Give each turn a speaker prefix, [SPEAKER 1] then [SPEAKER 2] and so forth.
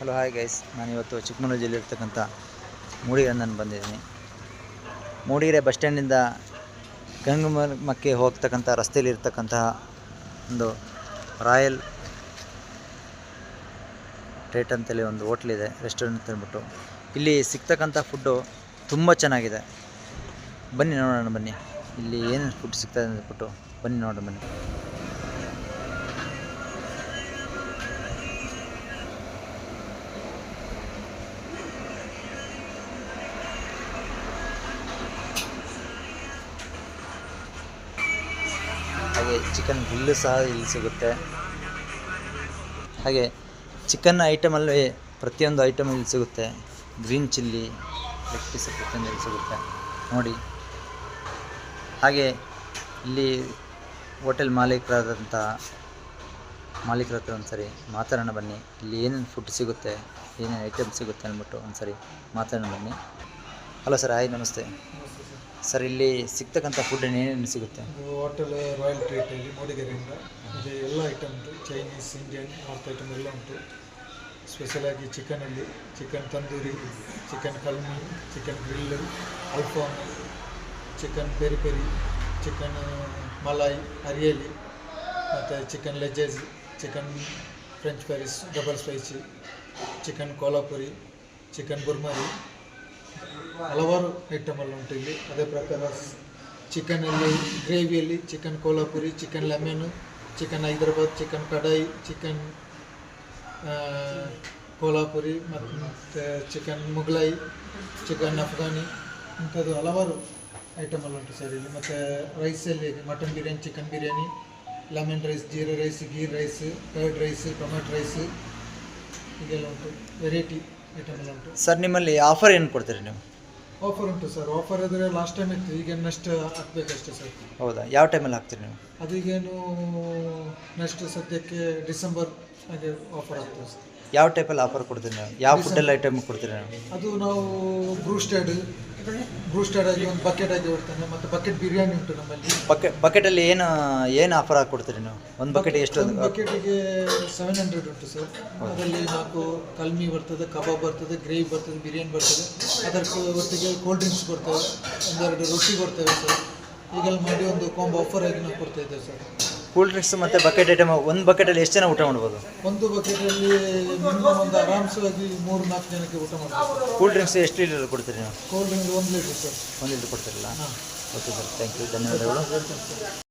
[SPEAKER 1] Hello hi guys, ನಾನಿವತ್ತು ಚಿಕ್ಕಮಗಳೂರು ಜಿಲ್ಲೆಯಲ್ಲಿರ್ತಕ್ಕಂಥ ಮೂಡಿಗೆರೆ ನಾನು ಬಂದಿದ್ದೀನಿ. ಮೂಡಿಗೆರೆ ಬಸ್ ಸ್ಟ್ಯಾಂಡಿಂದ ಗಂಗಮಕ್ಕೆ ಹೋಗ್ತಕ್ಕಂಥ ರಸ್ತೆಯಲ್ಲಿ ಇರ್ತಕ್ಕಂತಹ ಒಂದು ರಾಯಲ್ ಟ್ರೇಟ್ ಅಂತೇಳಿ ಒಂದು ಹೋಟ್ಲಿದೆ, ರೆಸ್ಟೋರೆಂಟ್ ಅಂತ ಹೇಳ್ಬಿಟ್ಟು. ಇಲ್ಲಿ ಸಿಗ್ತಕ್ಕಂಥ ಫುಡ್ಡು ತುಂಬ ಚೆನ್ನಾಗಿದೆ. ಬನ್ನಿ ನೋಡೋಣ, ಬನ್ನಿ ಇಲ್ಲಿ ಏನೇನು ಫುಡ್ ಸಿಗ್ತದೆ ಅಂದ್ಬಿಟ್ಟು ಬನ್ನಿ ನೋಡೋಣ ಬನ್ನಿ. ಹಾಗೆ ಚಿಕನ್ ಗ್ರಿಲ್ಲು ಸಹ ಇಲ್ಲಿ ಸಿಗುತ್ತೆ. ಹಾಗೆ ಚಿಕನ್ ಐಟಮಲ್ಲಿ ಪ್ರತಿಯೊಂದು ಐಟಮ್ ಇಲ್ಲಿ ಸಿಗುತ್ತೆ. ಗ್ರೀನ್ ಚಿಲ್ಲಿ, ಲೆಗ್ ಪೀಸ್ ಪ್ರತಿಯೊಂದು ಇಲ್ಲಿ ಸಿಗುತ್ತೆ ನೋಡಿ. ಹಾಗೆ ಇಲ್ಲಿ ಹೋಟೆಲ್ ಮಾಲೀಕರ ಹತ್ರ ಒಂದ್ಸರಿ ಮಾತಾಡೋಣ ಬನ್ನಿ. ಇಲ್ಲಿ ಏನೇನು ಫುಡ್ ಸಿಗುತ್ತೆ, ಏನೇನು ಐಟಮ್ ಸಿಗುತ್ತೆ ಅಂದ್ಬಿಟ್ಟು ಒಂದ್ಸರಿ ಮಾತಾಡೋಣ ಬನ್ನಿ. ಹಲೋ ಸರ್, ಹಾಯ್, ನಮಸ್ತೆ ಸರ್. ಇಲ್ಲಿ ಸಿಗ್ತಕ್ಕಂಥ ಫುಡ್ ಏನೇನು ಸಿಗುತ್ತೆ?
[SPEAKER 2] ಹೋಟೆಲ್ ರಾಯಲ್ ಟ್ರೀಟಲ್ಲಿ ಮೂಡಿಗೆರೆಯಿಂದ ಇಲ್ಲಿ ಎಲ್ಲ ಐಟಮ್ ಉಂಟು. ಚೈನೀಸ್, ಇಂಡಿಯನ್, ನಾರ್ತ್ ಐಟಮ್ ಎಲ್ಲ ಉಂಟು. ಸ್ಪೆಷಲಾಗಿ ಚಿಕನಲ್ಲಿ chicken tandoori, chicken kalmi, chicken grill, ಅಲ್ಫಾಮ್, chicken peri peri, chicken malai, hariyali, ಮತ್ತು chicken legs, chicken french fries double spicy, chicken Kolhapuri, chicken ಬುರ್ಮರಿ, ಹಲವಾರು ಐಟಮಲ್ಲಿ ಉಂಟು ಇಲ್ಲಿ. ಅದೇ ಪ್ರಕಾರ ಚಿಕನಲ್ಲಿ ಗ್ರೇವಿಯಲ್ಲಿ chicken Kolhapuri, chicken lemon, chicken Hyderabad, chicken kadai, chicken Kolhapuri, ಮತ್ತು ಚಿಕನ್ ಮುಘಲಾಯಿ, ಚಿಕನ್ ಅಫ್ಘಾನಿ, ಇಂಥದ್ದು ಹಲವಾರು ಐಟಮಲ್ಲಿ ಉಂಟು ಸರ್ ಇಲ್ಲಿ. ಮತ್ತು ರೈಸಲ್ಲಿ mutton biryani, chicken biryani, lemon rice, jeera rice, ಗೀರ್ rice, curd rice, tomato rice, ಹೀಗೆಲ್ಲ ಉಂಟು. ವೆರೈಟಿ ಐಟಮೆಲ್ಲ ಉಂಟು
[SPEAKER 1] ಸರ್. ನಿಮ್ಮಲ್ಲಿ ಆಫರ್ ಏನು ಕೊಡ್ತೀರಿ ನೀವು?
[SPEAKER 2] ಆಫರ್ ಉಂಟು ಸರ್. ಆಫರ್ ಆದರೆ ಲಾಸ್ಟ್ ಟೈಮ್ ಇತ್ತು, ಈಗ ನೆಕ್ಸ್ಟ್ ಹಾಕಬೇಕಷ್ಟೇ ಸರ್.
[SPEAKER 1] ಹೌದಾ? ಯಾವ ಟೈಮಲ್ಲಿ ಹಾಕ್ತೀರಿ ನೀವು?
[SPEAKER 2] ಅದೀಗೇನು ನೆಕ್ಸ್ಟ್ ಸದ್ಯಕ್ಕೆ ಡಿಸೆಂಬರ್ ಹಾಗೆ ಆಫರ್ ಆಗ್ತದೆ ಸರ್.
[SPEAKER 1] ಯಾವ ಟೈಪಲ್ಲಿ ಆಫರ್ ಕೊಡ್ತೀರಿ ನೀವು? ಯಾವ ಫುಡ್ಡೆಲ್ಲ ಐಟಮ್ ಕೊಡ್ತೀರಿ ನೀವು?
[SPEAKER 2] ಅದು ನಾವು ಬ್ರೂಸ್ಟೆಡ್ ಆಗಿ ಒಂದು ಬಕೆಟ್ ಆಗಿ ಕೊಡ್ತೇನೆ. ಮತ್ತು ಬಕೆಟ್ ಬಿರಿಯಾನಿ ಉಂಟು ನಮ್ಮಲ್ಲಿ.
[SPEAKER 1] ಬಕೆಟಲ್ಲಿ ಏನು ಆಫರ್ ಹಾಕಿ ಕೊಡ್ತೀರಿ ನೀವು? ಒಂದು ಬಕೆಟಿಗೆ ಎಷ್ಟು?
[SPEAKER 2] ಒಂದು ಬಕೆಟಿಗೆ 700 ಉಂಟು ಸರ್. ಅದರಲ್ಲಿ 4 ಕಲ್ಮಿ ಬರ್ತದೆ, ಕಬಾಬ್ ಬರ್ತದೆ, ಗ್ರೇವಿ ಬರ್ತದೆ, ಬಿರಿಯಾನಿ ಬರ್ತದೆ. ಅದರ ಒಟ್ಟಿಗೆ ಕೋಲ್ಡ್ ಡ್ರಿಂಕ್ಸ್ ಬರ್ತವೆ, 1-2 ರೊಟ್ಟಿ ಬರ್ತವೆ ಸರ್. ಹೀಗೆಲ್ಲ ಮಾಡಿ ಒಂದು ಕಾಂಬೋ ಆಫರ್ ಆಗಿ ನಾವು ಕೊಡ್ತಾ ಇದ್ದೇವೆ ಸರ್.
[SPEAKER 1] ಕೂಲ್ ಡ್ರಿಂಕ್ಸ್ ಮತ್ತು ಬಕೆಟ್ ಐಟಮ್ ಒಂದು ಬಕೆಟಲ್ಲಿ ಎಷ್ಟು ಜನ ಊಟ ಮಾಡ್ಬೋದು?
[SPEAKER 2] ಒಂದು ಬಕೆಟಲ್ಲಿ ಮಿನಿಮಮ್ ಒಂದು ಆರಾಮ್ಸವಾಗಿ 3-4 ಜನಕ್ಕೆ ಊಟ ಮಾಡ್ಬೋದು.
[SPEAKER 1] ಕೂಲ್ ಡ್ರಿಂಕ್ಸ್ ಎಷ್ಟು ಲೀಟರ್ ಕೊಡ್ತೀರಿ ನೀವು?
[SPEAKER 2] Cold drink 1 litre sir.
[SPEAKER 1] 1 litre ಕೊಡ್ತೀರಲ್ಲ? ಓಕೆ ಸರ್, ಥ್ಯಾಂಕ್ ಯು, ಧನ್ಯವಾದಗಳು.